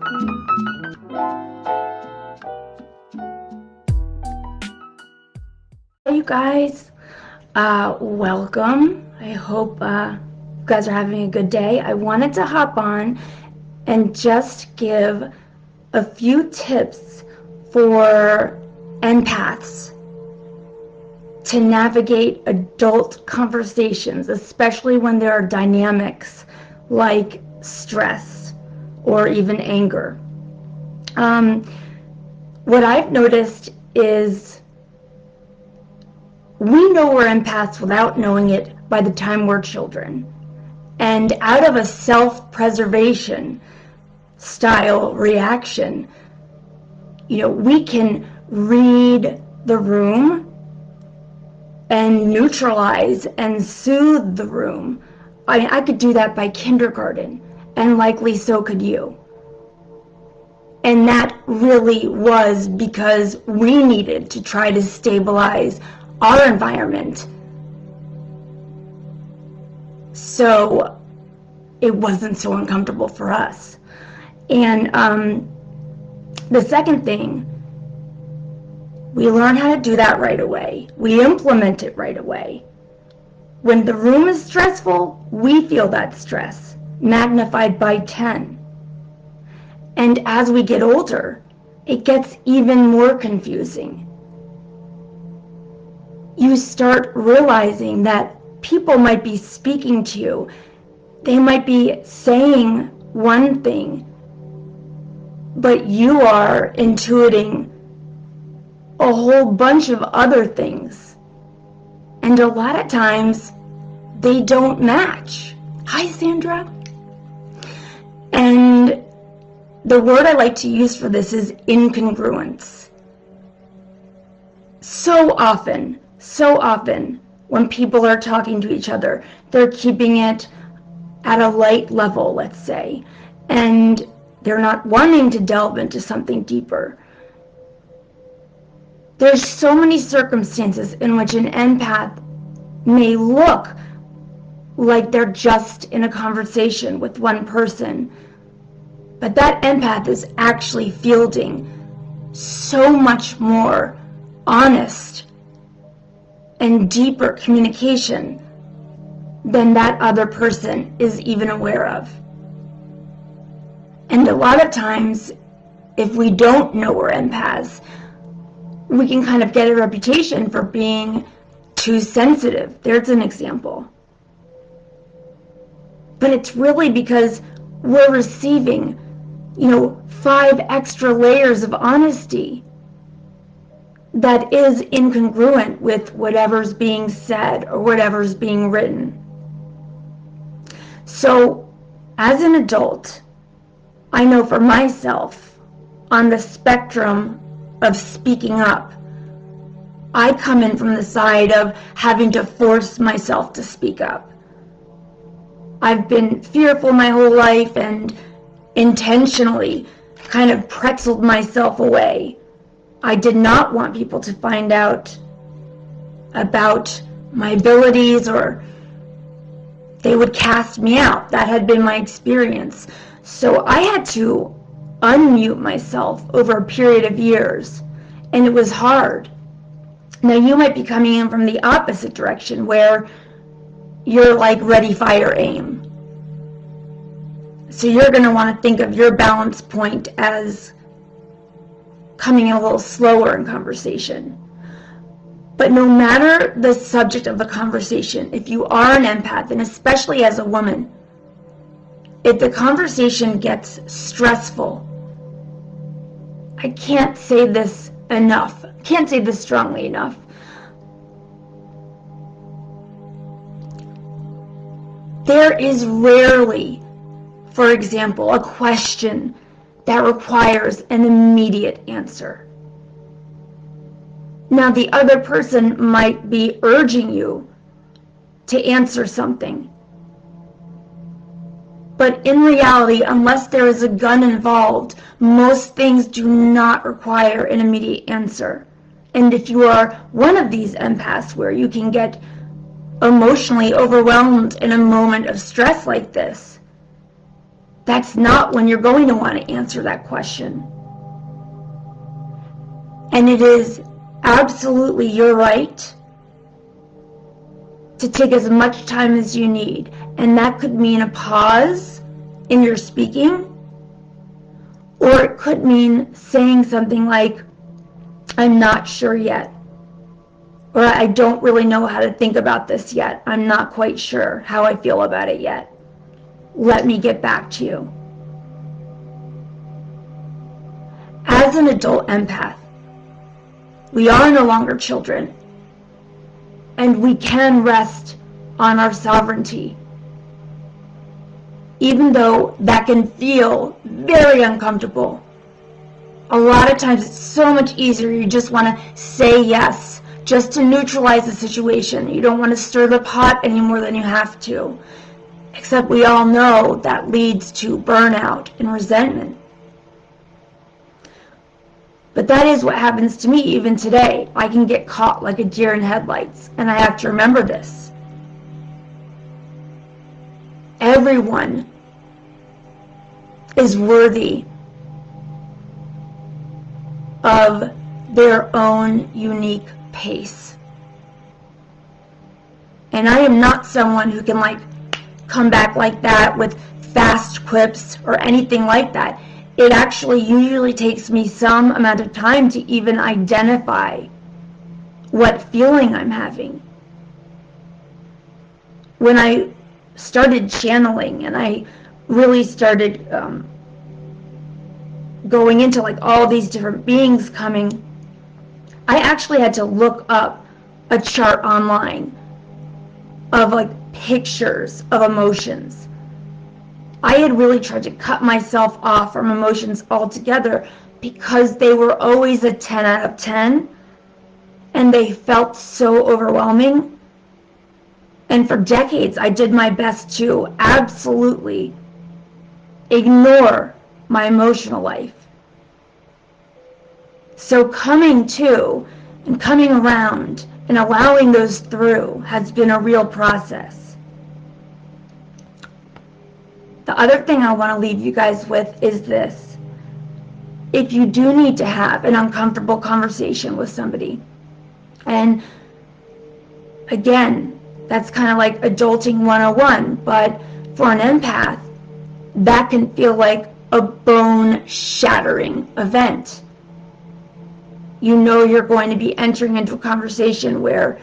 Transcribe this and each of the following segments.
Hey you guys, welcome. I hope you guys are having a good day. I wanted to hop on and just give a few tips for empaths to navigate adult conversations, especially when there are dynamics like stress or even anger. What I've noticed is we know we're empaths without knowing it by the time we're children. And out of a self-preservation style reaction, we can read the room and neutralize and soothe the room. I could do that by kindergarten, and likely so could you. And that really was because we needed to try to stabilize our environment, so it wasn't so uncomfortable for us. And the second thing, we learn how to do that right away. We implement it right away. When the room is stressful, we feel that stress magnified by 10. And as we get older, it gets even more confusing. You start realizing that people might be speaking to you. They might be saying one thing, but you are intuiting a whole bunch of other things. And a lot of times, they don't match. Hi, Sandra. And the word I like to use for this is incongruence. So often, when people are talking to each other, they're keeping it at a light level, let's say, and they're not wanting to delve into something deeper. There's so many circumstances in which an empath may look like they're just in a conversation with one person, but that empath is actually fielding so much more honest and deeper communication than that other person is even aware of. And a lot of times, if we don't know we're empaths, we can kind of get a reputation for being too sensitive. There's an example. But it's really because we're receiving, 5 extra layers of honesty that is incongruent with whatever's being said or whatever's being written. So, as an adult, I know for myself, on the spectrum of speaking up, I come in from the side of having to force myself to speak up. I've been fearful my whole life and intentionally kind of pretzeled myself away. I did not want people to find out about my abilities, or they would cast me out. That had been my experience. So I had to unmute myself over a period of years, and it was hard. Now you might be coming in from the opposite direction, where you're like ready, fire, aim. So you're going to want to think of your balance point as coming in a little slower in conversation. But no matter the subject of the conversation, if you are an empath, and especially as a woman, if the conversation gets stressful, I can't say this enough, can't say this strongly enough. There is rarely, for example, a question that requires an immediate answer. Now, the other person might be urging you to answer something. But in reality, unless there is a gun involved, most things do not require an immediate answer. And if you are one of these empaths where you can get emotionally overwhelmed in a moment of stress like this, that's not when you're going to want to answer that question. And it is absolutely your right to take as much time as you need. And that could mean a pause in your speaking, or it could mean saying something like, I'm not sure yet, or I don't really know how to think about this yet. I'm not quite sure how I feel about it yet. Let me get back to you. As an adult empath, we are no longer children, and we can rest on our sovereignty, even though that can feel very uncomfortable. A lot of times it's so much easier, you just want to say yes, just to neutralize the situation. You don't want to stir the pot any more than you have to. Except we all know that leads to burnout and resentment. But that is what happens to me even today. I can get caught like a deer in headlights, and I have to remember this. Everyone is worthy of their own unique pace. And I am not someone who can come back like that with fast quips or anything like that. It actually usually takes me some amount of time to even identify what feeling I'm having. When I started channeling and I really started going into all these different beings coming, I actually had to look up a chart online of pictures of emotions. I had really tried to cut myself off from emotions altogether because they were always a 10 out of 10 and they felt so overwhelming. And for decades I did my best to absolutely ignore my emotional life. So coming to and coming around and allowing those through has been a real process. The other thing I want to leave you guys with is this. If you do need to have an uncomfortable conversation with somebody, and again, that's kind of like adulting 101, but for an empath, that can feel like a bone-shattering event. You know you're going to be entering into a conversation where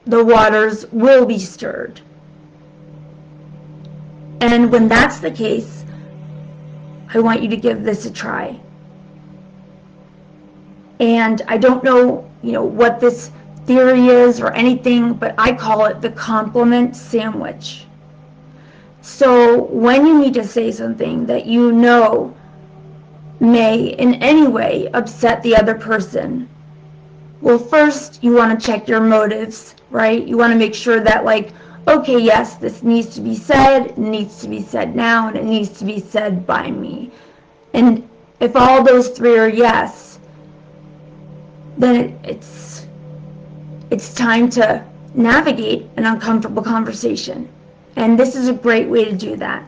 the waters will be stirred. And when that's the case, I want you to give this a try. And I don't know, what this theory is or anything, but I call it the compliment sandwich. So when you need to say something that you know may in any way upset the other person, well, first you want to check your motives, right? You want to make sure that okay, yes, this needs to be said, it needs to be said now, and it needs to be said by me. And if all those three are yes, then it's time to navigate an uncomfortable conversation. And this is a great way to do that.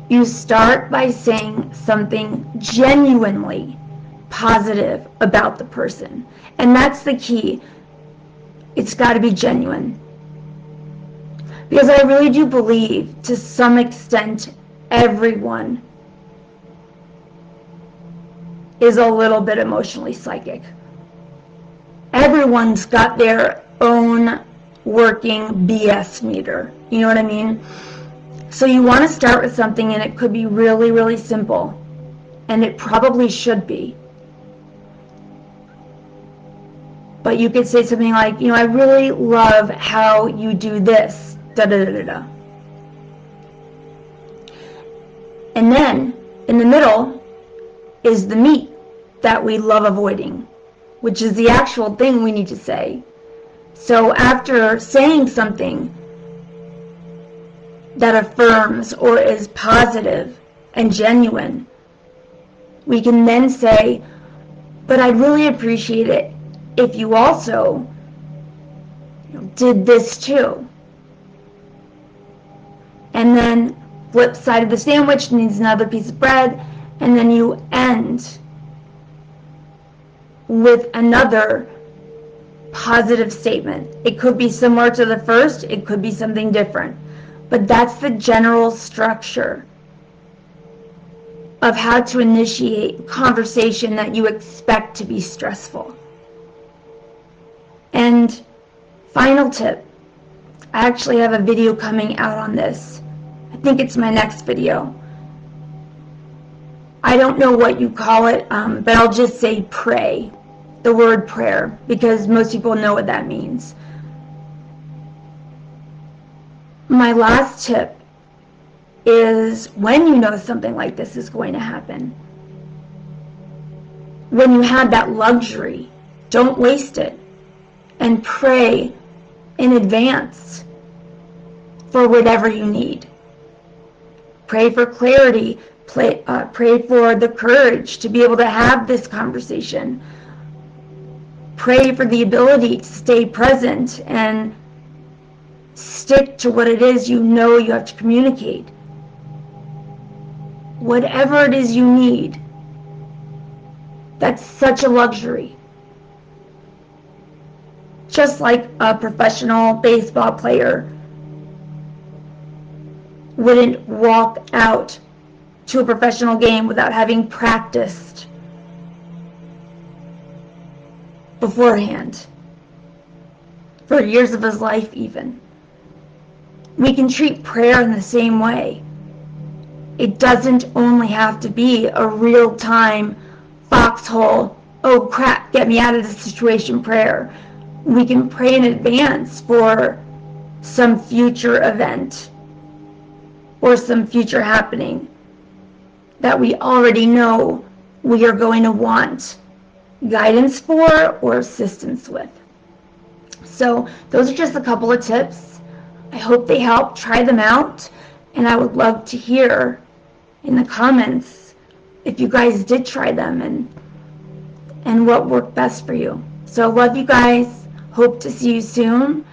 You start by saying something genuinely positive about the person. And that's the key. It's got to be genuine. Because I really do believe, to some extent, everyone is a little bit emotionally psychic. Everyone's got their own working BS meter. You know what I mean? So you want to start with something, and it could be really, really simple. And it probably should be. But you could say something like, I really love how you do this. Da da da da. And then in the middle is the meat that we love avoiding, which is the actual thing we need to say. So after saying something that affirms or is positive and genuine, we can then say, but I'd really appreciate it if you also did this too. and then flip side of the sandwich needs another piece of bread, and then you end with another positive statement. It could be similar to the first, it could be something different, but that's the general structure of how to initiate conversation that you expect to be stressful. And final tip, I actually have a video coming out on this. I think it's my next video. I don't know what you call it, but I'll just say pray, the word prayer, because most people know what that means. My last tip is, when you know something like this is going to happen, when you have that luxury, don't waste it, and pray in advance for whatever you need. Pray for clarity, pray for the courage to be able to have this conversation. Pray for the ability to stay present and stick to what it is you know you have to communicate. Whatever it is you need, that's such a luxury. Just like a professional baseball player wouldn't walk out to a professional game without having practiced beforehand for years of his life even. We can treat prayer in the same way. It doesn't only have to be a real-time foxhole, oh crap, get me out of this situation prayer. We can pray in advance for some future event or some future happening that we already know we are going to want guidance for or assistance with. So those are just a couple of tips. I hope they help. Try them out, and I would love to hear in the comments if you guys did try them and what worked best for you. So love you guys. Hope to see you soon.